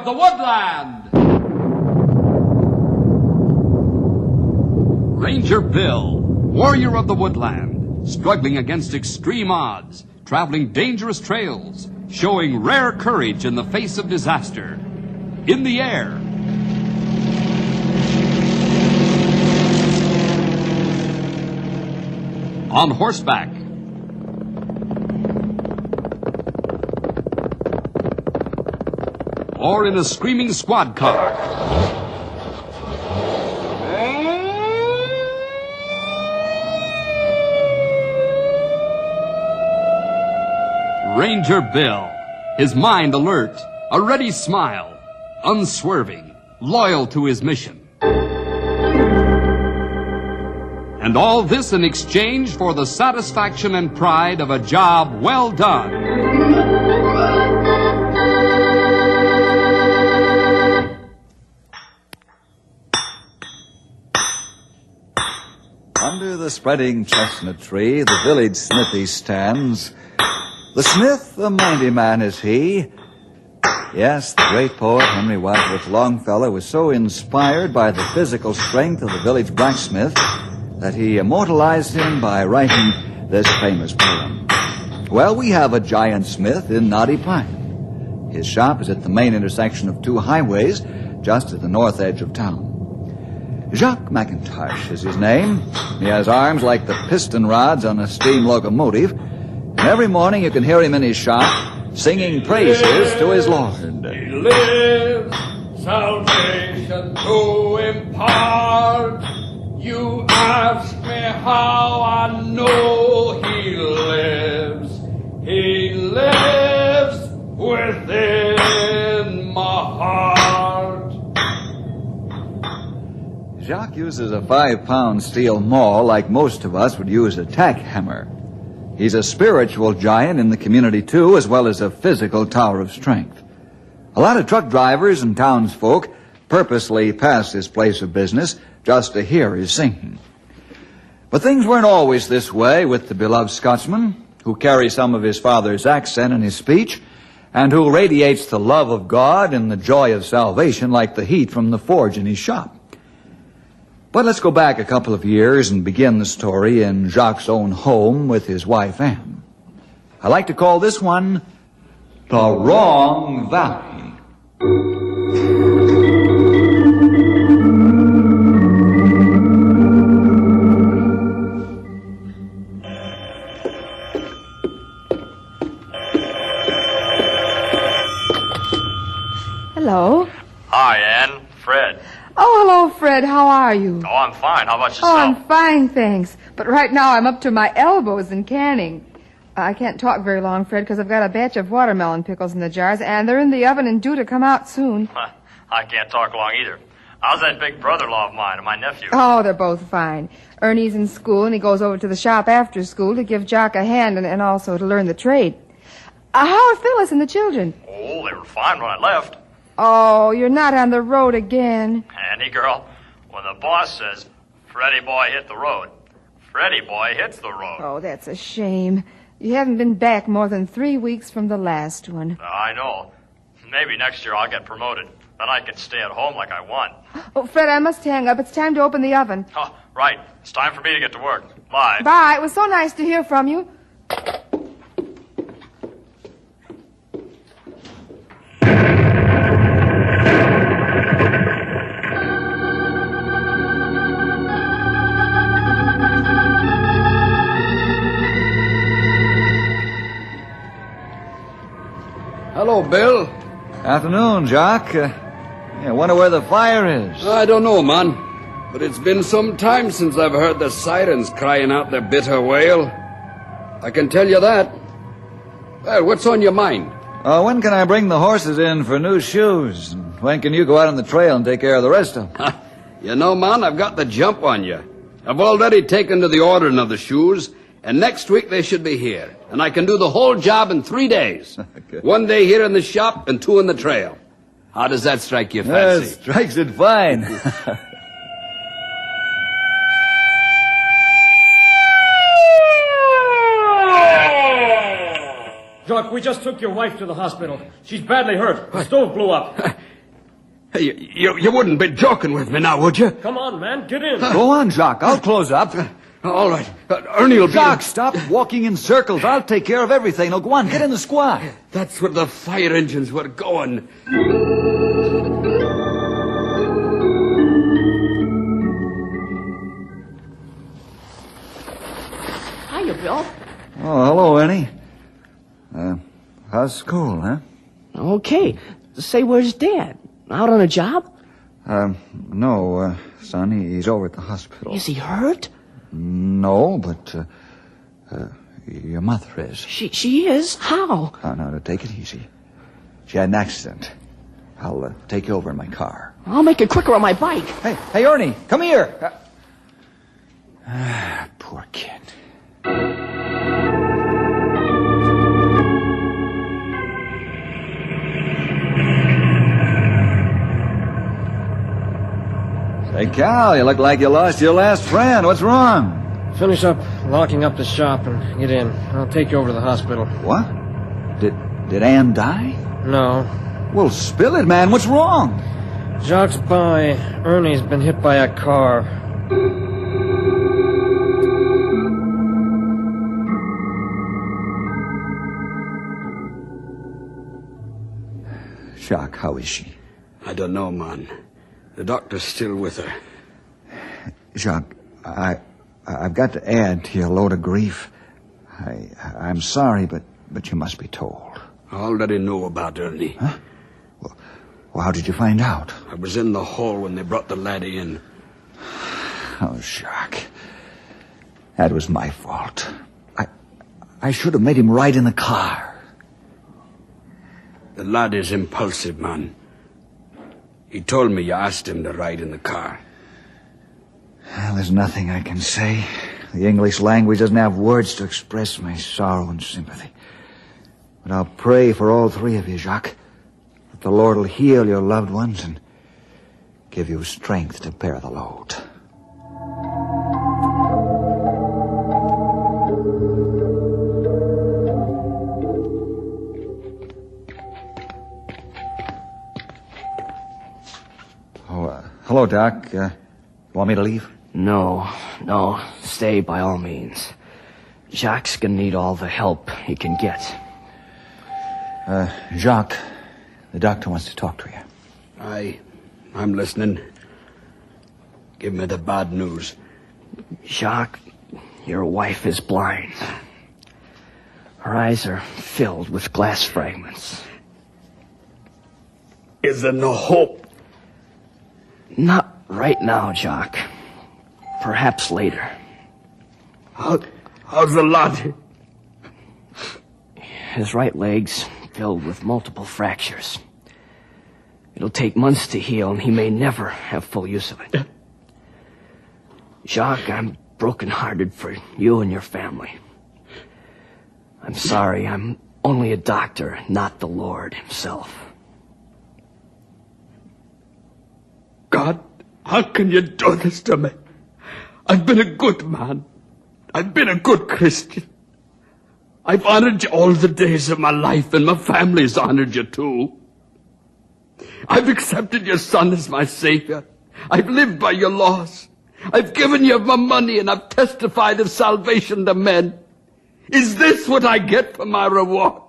of the woodland. Ranger Bill, warrior of the woodland, struggling against extreme odds, traveling dangerous trails, showing rare courage in the face of disaster. In the air. On horseback. Or in a screaming squad car. Ranger Bill, his mind alert, a ready smile, unswerving, loyal to his mission. And all this in exchange for the satisfaction and pride of a job well done. Under the spreading chestnut tree, the village smithy stands. The smith, a mighty man is he. Yes, the great poet Henry Wadsworth Longfellow was so inspired by the physical strength of the village blacksmith that he immortalized him by writing this famous poem. Well, we have a giant smith in Knotty Pine. His shop is at the main intersection of two highways, just at the north edge of town. Jacques McIntosh is his name. He has arms like the piston rods on a steam locomotive. And every morning you can hear him in his shop singing praises to his Lord. He lives, salvation to impart. You ask me how I know he lives. He lives within my heart. Jacques uses a 5-pound steel maul like most of us would use a tack hammer. He's a spiritual giant in the community, too, as well as a physical tower of strength. A lot of truck drivers and townsfolk purposely pass his place of business just to hear his singing. But things weren't always this way with the beloved Scotsman, who carries some of his father's accent in his speech, and who radiates the love of God and the joy of salvation like the heat from the forge in his shop. But let's go back a couple of years and begin the story in Jacques' own home with his wife, Anne. I like to call this one The Wrong Valley. Hello. Hi, Ann. Fred. Oh, hello, Fred. How are you? Oh, I'm fine. How about yourself? Oh, I'm fine, thanks. But right now I'm up to my elbows in canning. I can't talk very long, Fred, because I've got a batch of watermelon pickles in the jars, and they're in the oven and due to come out soon. I can't talk long either. How's that big brother-in-law of mine and my nephew? Oh, they're both fine. Ernie's in school, and he goes over to the shop after school to give Jock a hand and also to learn the trade. How are Phyllis and the children? Oh, they were fine when I left. Oh, you're not on the road again. Annie, girl, when the boss says, Freddie boy hit the road, Freddie boy hits the road. Oh, that's a shame. You haven't been back more than 3 weeks from the last one. I know. Maybe next year I'll get promoted. Then I can stay at home like I want. Oh, Fred, I must hang up. It's time to open the oven. Oh, right. It's time for me to get to work. Bye. Bye. It was so nice to hear from you. Hello, Bill. Afternoon, Jacques. I wonder where the fire is. I don't know, man. But it's been some time since I've heard the sirens crying out their bitter wail. I can tell you that. Well, what's on your mind? When can I bring the horses in for new shoes? When can you go out on the trail and take care of the rest of them? You know, man, I've got the jump on you. I've already taken to the ordering of the shoes, and next week they should be here. And I can do the whole job in 3 days. Good. 1 day here in the shop and 2 in the trail. How does that strike your fancy? Strikes it fine. Jock, we just took your wife to the hospital. She's badly hurt. The stove blew up. Hey, you wouldn't be joking with me now, would you? Come on, man, get in. Go on, Jacques. I'll close up. All right. Ernie will be... Jacques, stop walking in circles. I'll take care of everything. Now, go on, get in the squad. That's where the fire engines were going. Hiya, Bill. Oh, hello, Ernie. How's school, huh? Okay. Say, where's Dad? Out on a job? No, son, he's over at the hospital. Is he hurt? No, but, your mother is. She is? How? Now, take it easy. She had an accident. I'll take you over in my car. I'll make it quicker on my bike. Hey, Ernie, come here. Poor kid. Hey, Cal, you look like you lost your last friend. What's wrong? Finish up locking up the shop and get in. I'll take you over to the hospital. What? Did Ann die? No. Well, spill it, man. What's wrong? Jacques by. Ernie's been hit by a car. Jacques, how is she? I don't know, man. The doctor's still with her. Jacques, I've got to add to your load of grief. I'm sorry, but you must be told. I already know about Ernie. Huh? Well, how did you find out? I was in the hall when they brought the laddie in. Oh, Jacques. That was my fault. I should have made him ride in the car. The lad is impulsive, man. He told me you asked him to ride in the car. Well, there's nothing I can say. The English language doesn't have words to express my sorrow and sympathy. But I'll pray for all three of you, Jacques, that the Lord will heal your loved ones and give you strength to bear the load. Hello, Doc. You want me to leave? No. Stay by all means. Jacques gonna need all the help he can get. Jacques, the doctor wants to talk to you. I'm listening. Give me the bad news. Jacques, your wife is blind. Her eyes are filled with glass fragments. Is there no hope? Not right now, Jacques. Perhaps later. How's the lad? His right leg's filled with multiple fractures. It'll take months to heal, and he may never have full use of it. Jacques, I'm broken-hearted for you and your family. I'm sorry, I'm only a doctor, not the Lord himself. God, how can you do this to me? I've been a good man. I've been a good Christian. I've honored you all the days of my life, and my family's honored you too. I've accepted your son as my savior. I've lived by your laws. I've given you my money, and I've testified of salvation to men. Is this what I get for my reward?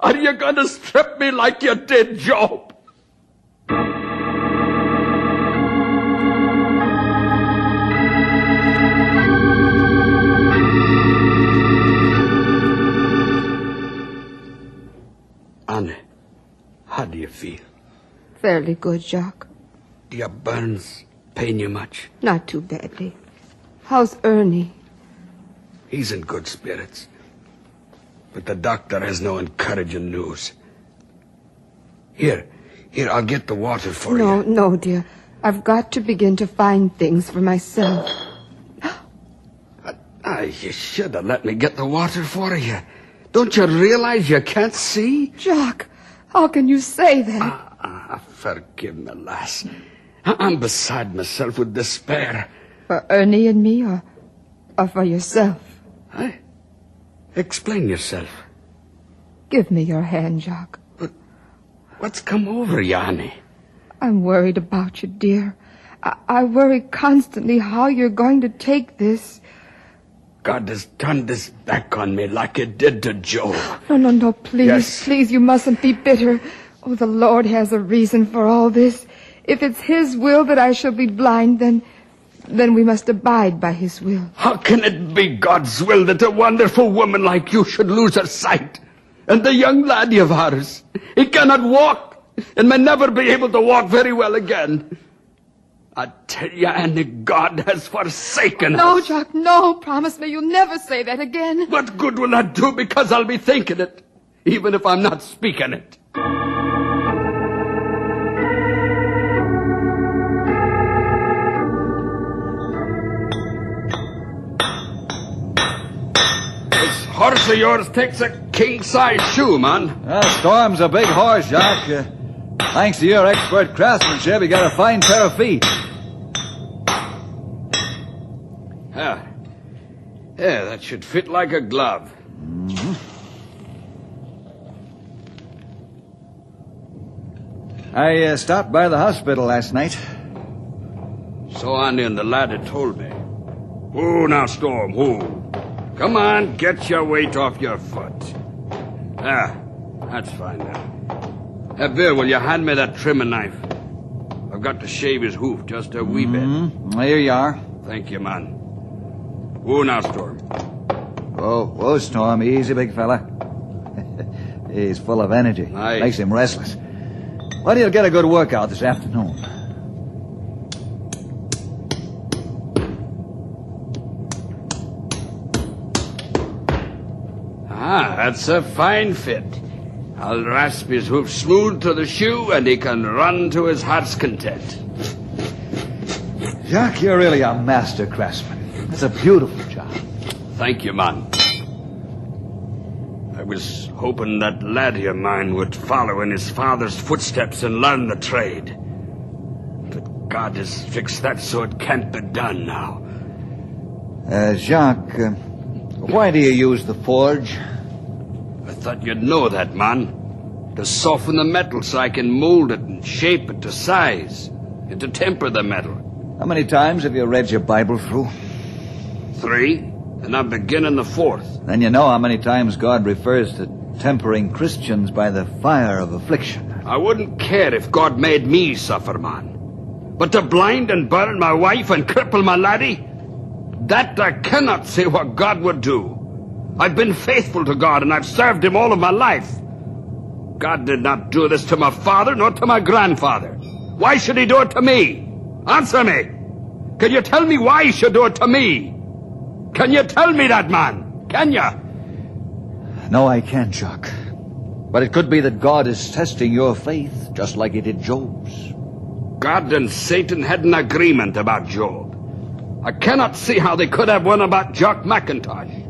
Are you going to strip me like you did Job? Anne, how do you feel? Fairly good, Jacques. Do your burns pain you much? Not too badly. How's Ernie? He's in good spirits. But the doctor has no encouraging news. Here, I'll get the water for you. No, dear. I've got to begin to find things for myself. You should have let me get the water for you. Don't you realize you can't see? Jacques, how can you say that? Forgive me, lass. I'm beside myself with despair. For Ernie and me, or for yourself? Explain yourself. Give me your hand, Jacques. But what's come over you, Annie? I'm worried about you, dear. I worry constantly how you're going to take this. God has turned this back on me like it did to Job. No, please, Yes. please, you mustn't be bitter. Oh, the Lord has a reason for all this. If it's His will that I shall be blind, then we must abide by His will. How can it be God's will that a wonderful woman like you should lose her sight? And the young laddie of ours, he cannot walk, and may never be able to walk very well again. I tell you, Annie, God has forsaken No, us. Jock, no. Promise me you'll never say that again. What good will that do? Because I'll be thinking it, even if I'm not speaking it. This horse of yours takes a king-size shoe, man. Well, Storm's a big horse, Jock. Thanks to your expert craftsmanship, he got a fine pair of feet. Yeah, that should fit like a glove. I stopped by the hospital last night. So Andy and the lad had told me. Who now, Storm, who? Come on, get your weight off your foot. That's fine now. Bill, will you hand me that trimming knife? I've got to shave his hoof just a wee bit. Here you are. Thank you, man. Who now, Storm? Whoa, Storm. Easy, big fella. He's full of energy. Aye. Makes him restless. Well, you'll get a good workout this afternoon. That's a fine fit. I'll rasp his hoof smooth to the shoe, and he can run to his heart's content. Jacques, you're really a master craftsman. It's a beautiful job. Thank you, man. I was hoping that laddie of mine would follow in his father's footsteps and learn the trade. But God has fixed that so it can't be done now. Jacques, why do you use the forge? I thought you'd know that, man. To soften the metal so I can mold it and shape it to size, and to temper the metal. How many times have you read your Bible through? 3, and I'm beginning the 4th. Then you know how many times God refers to tempering Christians by the fire of affliction. I wouldn't care if God made me suffer, man. But to blind and burn my wife and cripple my laddie, that I cannot say what God would do. I've been faithful to God, and I've served Him all of my life. God did not do this to my father, nor to my grandfather. Why should He do it to me? Answer me. Can you tell me why He should do it to me? Can you tell me that, man? Can you? No, I can't, Jacques. But it could be that God is testing your faith, just like He did Job's. God and Satan had an agreement about Job. I cannot see how they could have one about Jock McIntosh.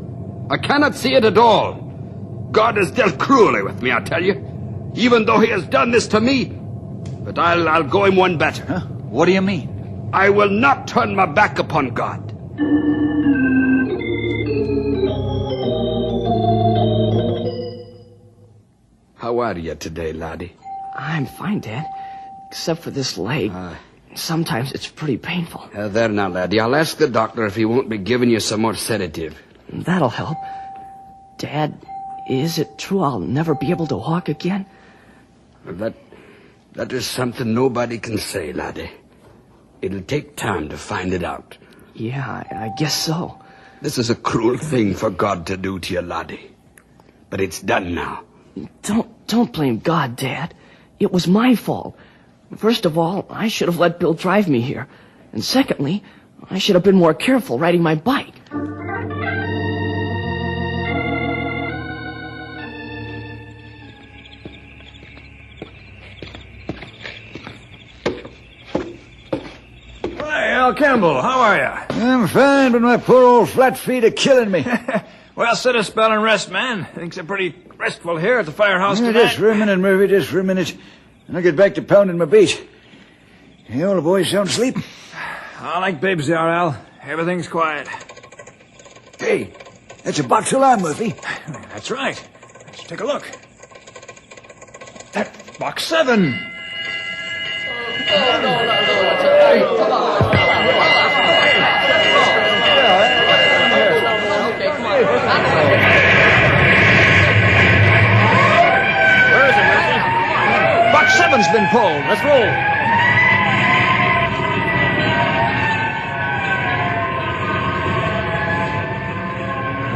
I cannot see it at all. God has dealt cruelly with me, I tell you. Even though He has done this to me. But I'll go Him one better. Huh? What do you mean? I will not turn my back upon God. How are you today, laddie? I'm fine, Dad. Except for this leg. Sometimes it's pretty painful. There now, laddie. I'll ask the doctor if he won't be giving you some more sedative. That'll help. Dad, is it true I'll never be able to walk again? That is something nobody can say, laddie. It'll take time to find it out. Yeah, I guess so. This is a cruel thing for God to do to you, laddie. But it's done now. Don't blame God, Dad. It was my fault. First of all, I should have let Bill drive me here. And secondly, I should have been more careful riding my bike. Hi, Al Campbell. How are you? I'm fine, but my poor old flat feet are killing me. Well, sit a spell and rest, man. Things are pretty restful here at the firehouse Yeah, tonight. just for a minute, Murphy, just for a minute. And I'll get back to pounding my beat. The old boys sound asleep. I like babes they are, Al. Everything's quiet. Hey, that's a box alarm, Murphy. That's right. Let's take a look. That's box 7. Where is it, Murphy? Box 7's been pulled. Let's roll.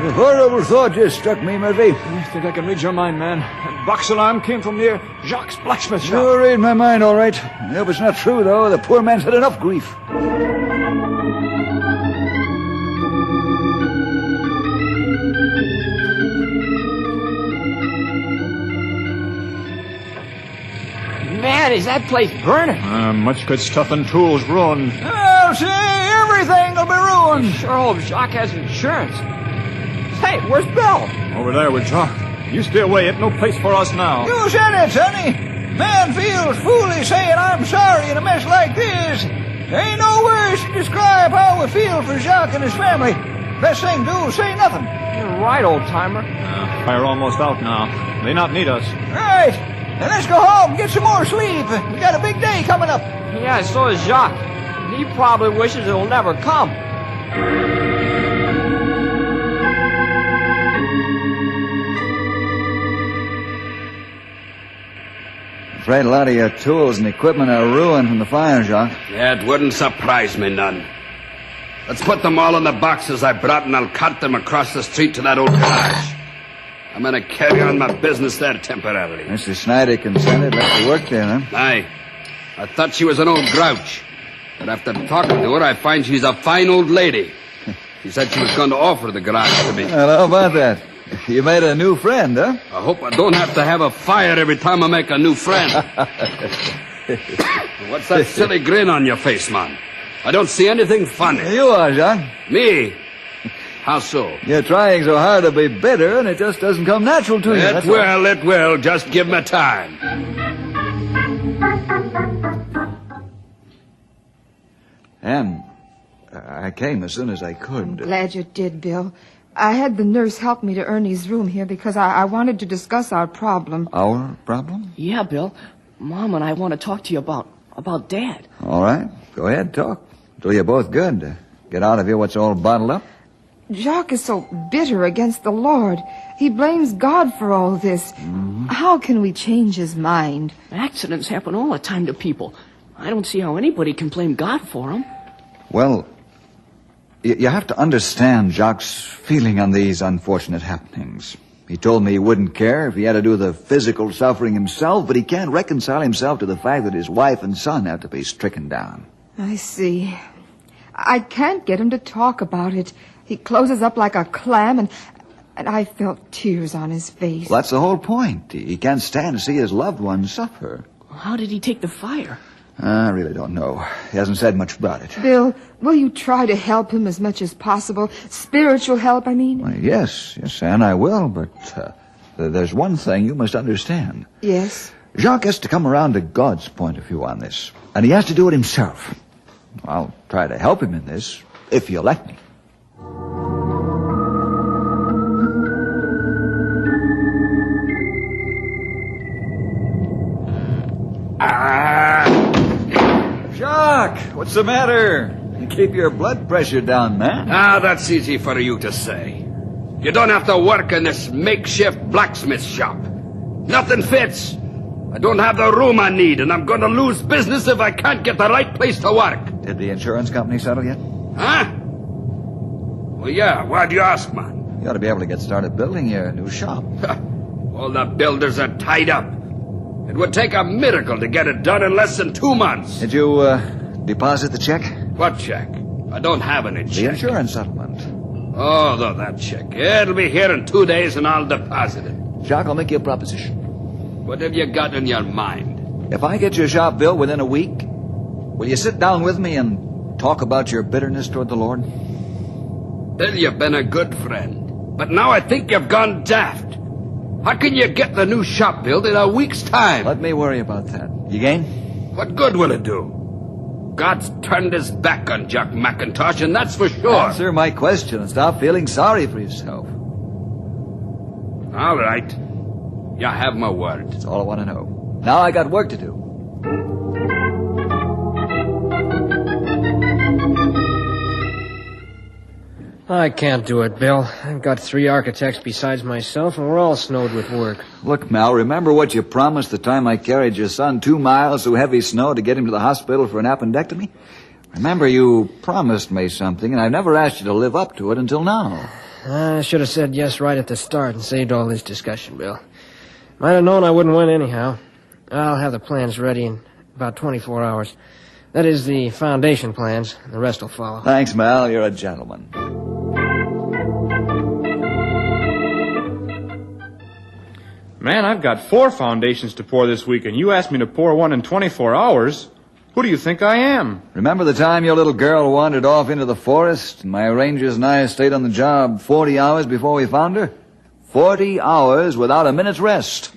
A horrible thought just struck me, Murphy. I think I can read your mind, man. That box alarm came from near Jacques' blacksmith shop. You read my mind, all right. I hope it's not true, though. The poor man's had enough grief. Man, is that place burning? Much good stuff and tools ruined. I'll say everything will be ruined. Sure hope Jacques has insurance. Hey, where's Bill? Over there with Jock. You stay away. It's no place for us now. You said it, sonny. Man feels foolish saying I'm sorry in a mess like this. There ain't no words to describe how we feel for Jacques and his family. Best thing to do is say nothing. You're right, old-timer. Fire almost out now. They not need us. Right. Now let's go home and get some more sleep. We got a big day coming up. Yeah, so is Jacques. He probably wishes it'll never come. Afraid a lot of your tools and equipment are ruined from the fire, Jacques. That wouldn't surprise me none. Let's put them all in the boxes I brought and I'll cart them across the street to that old garage. I'm going to carry on my business there temporarily. Mr. Snyder consented. Let you work there, huh? Aye. I thought she was an old grouch. But after talking to her, I find she's a fine old lady. She said she was going to offer the garage to me. Well, how about that? You made a new friend, huh? I hope I don't have to have a fire every time I make a new friend. What's that silly grin on your face, man? I don't see anything funny. You are, Jacques. Me? How so? You're trying so hard to be bitter, and it just doesn't come natural to you. It will. Just give me time. Anne, I came as soon as I could. Glad you did, Bill. I had the nurse help me to Ernie's room here because I wanted to discuss our problem. Our problem? Yeah, Bill. Mom and I want to talk to you about Dad. All right. Go ahead, talk. Do you both good. Get out of here what's all bottled up. Jacques is so bitter against the Lord. He blames God for all this. Mm-hmm. How can we change his mind? Accidents happen all the time to people. I don't see how anybody can blame God for them. Well, you have to understand Jacques' feeling on these unfortunate happenings. He told me he wouldn't care if he had to do the physical suffering himself, but he can't reconcile himself to the fact that his wife and son have to be stricken down. I see. I can't get him to talk about it. He closes up like a clam, and I felt tears on his face. Well, that's the whole point. He can't stand to see his loved ones suffer. How did he take the fire? I really don't know. He hasn't said much about it. Bill, will you try to help him as much as possible? Spiritual help, I mean? Well, yes, Anne, I will, but there's one thing you must understand. Yes? Jacques has to come around to God's point of view on this, and he has to do it himself. I'll try to help him in this, if you'll let me. Jacques, what's the matter? You keep your blood pressure down, man. That's easy for you to say. You don't have to work in this makeshift blacksmith shop. Nothing fits. I don't have the room I need, and I'm going to lose business if I can't get the right place to work. Did the insurance company settle yet? Huh? Well, yeah. Why do you ask, man? You ought to be able to get started building your new shop. All the builders are tied up. It would take a miracle to get it done in less than 2 months. Did you deposit the check? What check? I don't have any check. The insurance settlement. Oh, that check. It'll be here in 2 days, and I'll deposit it. Jacques, I'll make you a proposition. What have you got in your mind? If I get your shop built within a week, will you sit down with me and talk about your bitterness toward the Lord? Bill, you've been a good friend. But now I think you've gone daft. How can you get the new shop built in a week's time? Let me worry about that. You game? What good will it do? God's turned his back on Jack McIntosh, and that's for sure. Answer my question and stop feeling sorry for yourself. All right. You have my word. That's all I want to know. Now I got work to do. I can't do it, Bill. I've got 3 architects besides myself, and we're all snowed with work. Look, Mel, remember what you promised the time I carried your son 2 miles through heavy snow to get him to the hospital for an appendectomy? Remember, you promised me something, and I've never asked you to live up to it until now. I should have said yes right at the start and saved all this discussion, Bill. Might have known I wouldn't win anyhow. I'll have the plans ready in about 24 hours. That is, the foundation plans. The rest will follow. Thanks, Mel. You're a gentleman. Man, I've got 4 foundations to pour this week, and you asked me to pour one in 24 hours? Who do you think I am? Remember the time your little girl wandered off into the forest, and my rangers and I stayed on the job 40 hours before we found her? 40 hours without a minute's rest.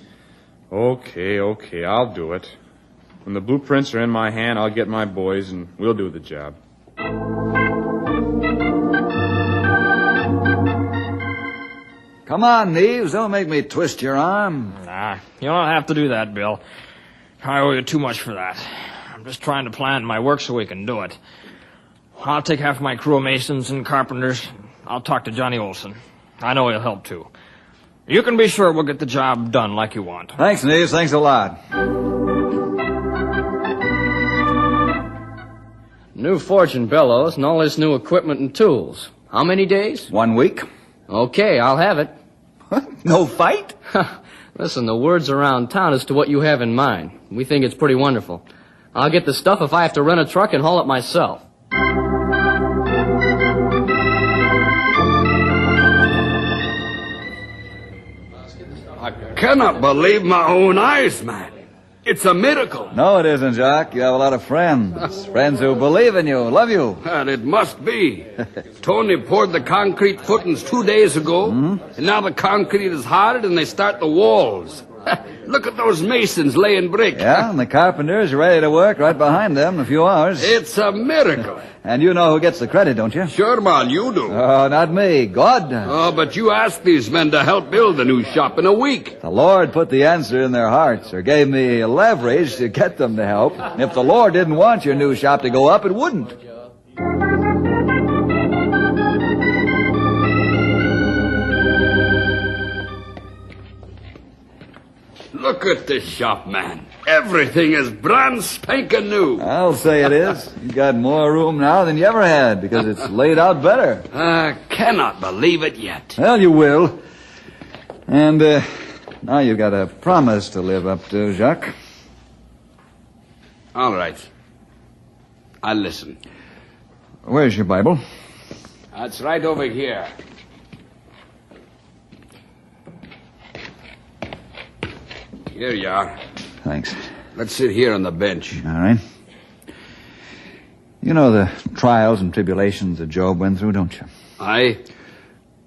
Okay, I'll do it. When the blueprints are in my hand, I'll get my boys, and we'll do the job. Come on, Neves. Don't make me twist your arm. Nah, you don't have to do that, Bill. I owe you too much for that. I'm just trying to plan my work so we can do it. I'll take half my crew of masons and carpenters. I'll talk to Johnny Olson. I know he'll help, too. You can be sure we'll get the job done like you want. Thanks, Neves. Thanks a lot. New forging bellows and all this new equipment and tools. How many days? 1 week. Okay, I'll have it. No fight? Listen, the word's around town as to what you have in mind. We think it's pretty wonderful. I'll get the stuff if I have to rent a truck and haul it myself. I cannot believe my own eyes, man. It's a miracle. No, it isn't, Jacques. You have a lot of friends. Friends who believe in you, love you. And it must be. Tony poured the concrete footings 2 days ago, and now the concrete is hardened and they start the walls. Look at those masons laying brick. Yeah, and the carpenters are ready to work right behind them in a few hours. It's a miracle. And you know who gets the credit, don't you? Sure, man, you do. Oh, not me. God does. Oh, but you asked these men to help build the new shop in a week. The Lord put the answer in their hearts, or gave me leverage to get them to help. If the Lord didn't want your new shop to go up, it wouldn't. Look at this shop, man. Everything is brand spanking new. I'll say it is. You got more room now than you ever had, because it's laid out better. I cannot believe it yet. Well, you will. And now you got a promise to live up to, Jacques. All right. I'll listen. Where's your Bible? That's right over here. Here you are. Thanks. Let's sit here on the bench. All right. You know the trials and tribulations that Job went through, don't you? Aye.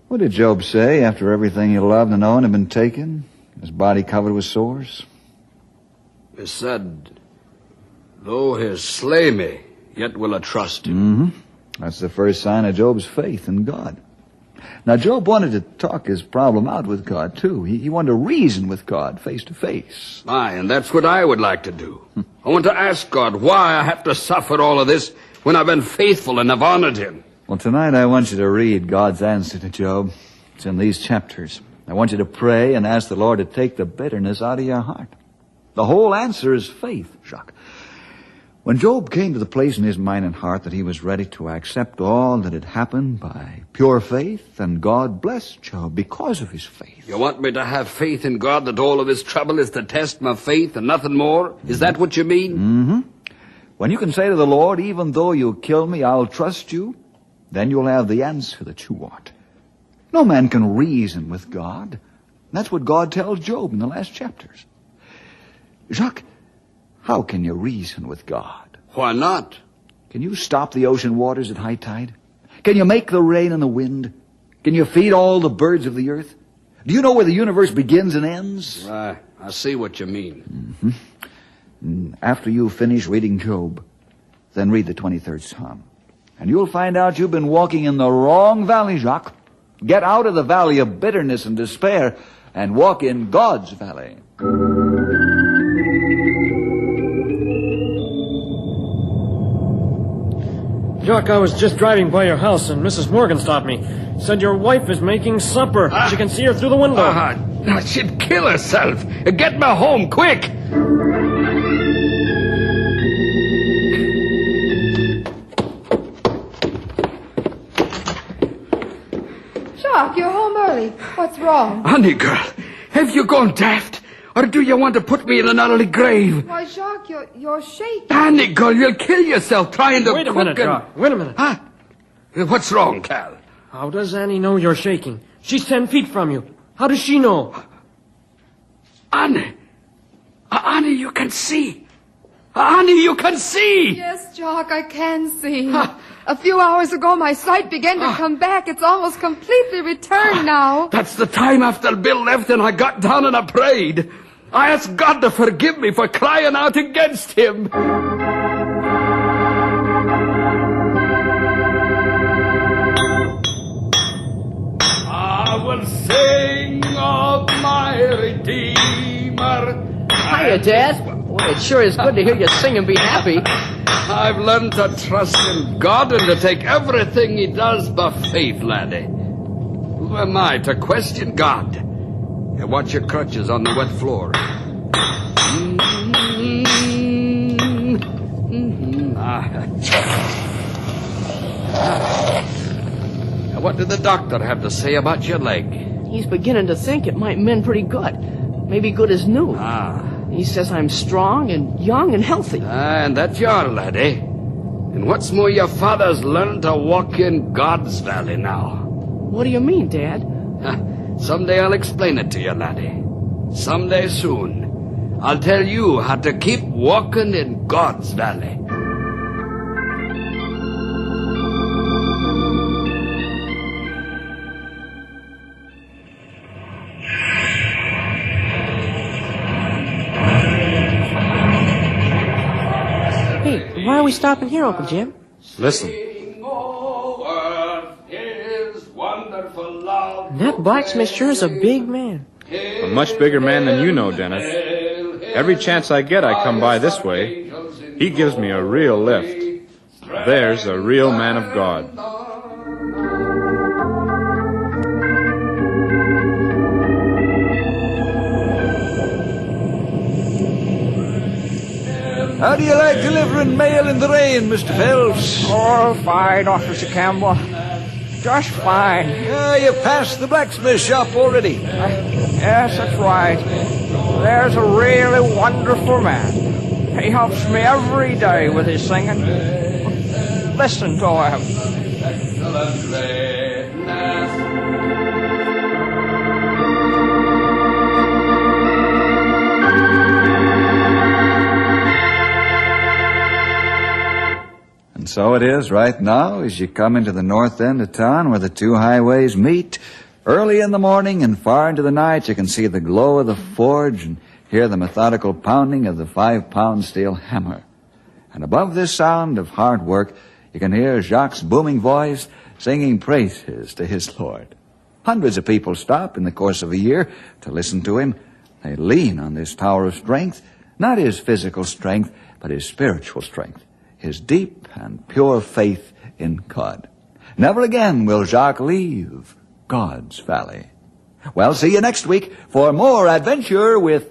What did Job say after everything he loved and owned had been taken? His body covered with sores? He said, though he slay me, yet will I trust him. That's the first sign of Job's faith in God. Now, Job wanted to talk his problem out with God, too. He wanted to reason with God face to face. Aye, and that's what I would like to do. I want to ask God why I have to suffer all of this when I've been faithful and have honored him. Well, tonight I want you to read God's answer to Job. It's in these chapters. I want you to pray and ask the Lord to take the bitterness out of your heart. The whole answer is faith, Jacques. When Job came to the place in his mind and heart that he was ready to accept all that had happened by pure faith, and God blessed Job because of his faith. You want me to have faith in God that all of this trouble is to test my faith and nothing more? Is that what you mean? When you can say to the Lord, even though you kill me, I'll trust you, then you'll have the answer that you want. No man can reason with God. That's what God tells Job in the last chapters. Jacques, how can you reason with God? Why not? Can you stop the ocean waters at high tide? Can you make the rain and the wind? Can you feed all the birds of the earth? Do you know where the universe begins and ends? I see what you mean. After you finish reading Job, then read the 23rd Psalm. And you'll find out you've been walking in the wrong valley, Jacques. Get out of the valley of bitterness and despair and walk in God's valley. Jacques, I was just driving by your house and Mrs. Morgan stopped me. Said your wife is making supper. She can see her through the window. She'd kill herself. Get me home, quick! Jacques, you're home early. What's wrong? Honey girl, have you gone daft? Or do you want to put me in an early grave? Why, Jacques, you're shaking. Honey girl, you'll kill yourself trying to Wait a minute, Jacques. Wait a minute. Huh? What's wrong, Cal? How does Annie know you're shaking? She's 10 feet from you. How does she know? Annie. Annie, you can see. Annie, you can see. Yes, Jacques, I can see. A few hours ago, my sight began to come back. It's almost completely returned now. That's the time after Bill left and I got down and I prayed. I asked God to forgive me for crying out against him. I will sing of my Redeemer. Hiya, Dad. Well, it sure is good to hear you sing and be happy. I've learned to trust in God and to take everything he does by faith, laddie. Who am I to question God? Here, watch your crutches on the wet floor. Now, what did the doctor have to say about your leg? He's beginning to think it might mend pretty good. Maybe good as new. He says I'm strong and young and healthy. And that you are, laddie. And what's more, your father's learned to walk in God's valley now. What do you mean, Dad? Someday I'll explain it to you, laddie. Someday soon. I'll tell you how to keep walking in God's valley. Hey, why are we stopping here, Uncle Jim? Listen. That blacksmith sure is a big man. A much bigger man than you know, Dennis. Every chance I get, I come by this way. He gives me a real lift. There's a real man of God. How do you like delivering mail in the rain, Mr. Phelps? Oh, fine, Officer Campbell. Just fine. You passed the blacksmith shop already. Yes, that's right. There's a really wonderful man. He helps me every day with his singing. Listen to him. So it is right now as you come into the north end of town where the two highways meet. Early in the morning and far into the night, you can see the glow of the forge and hear the methodical pounding of the 5-pound steel hammer. And above this sound of hard work, you can hear Jacques' booming voice singing praises to his Lord. Hundreds of people stop in the course of a year to listen to him. They lean on this tower of strength, not his physical strength, but his spiritual strength. His deep and pure faith in God. Never again will Jacques leave God's valley. Well, see you next week for more adventure with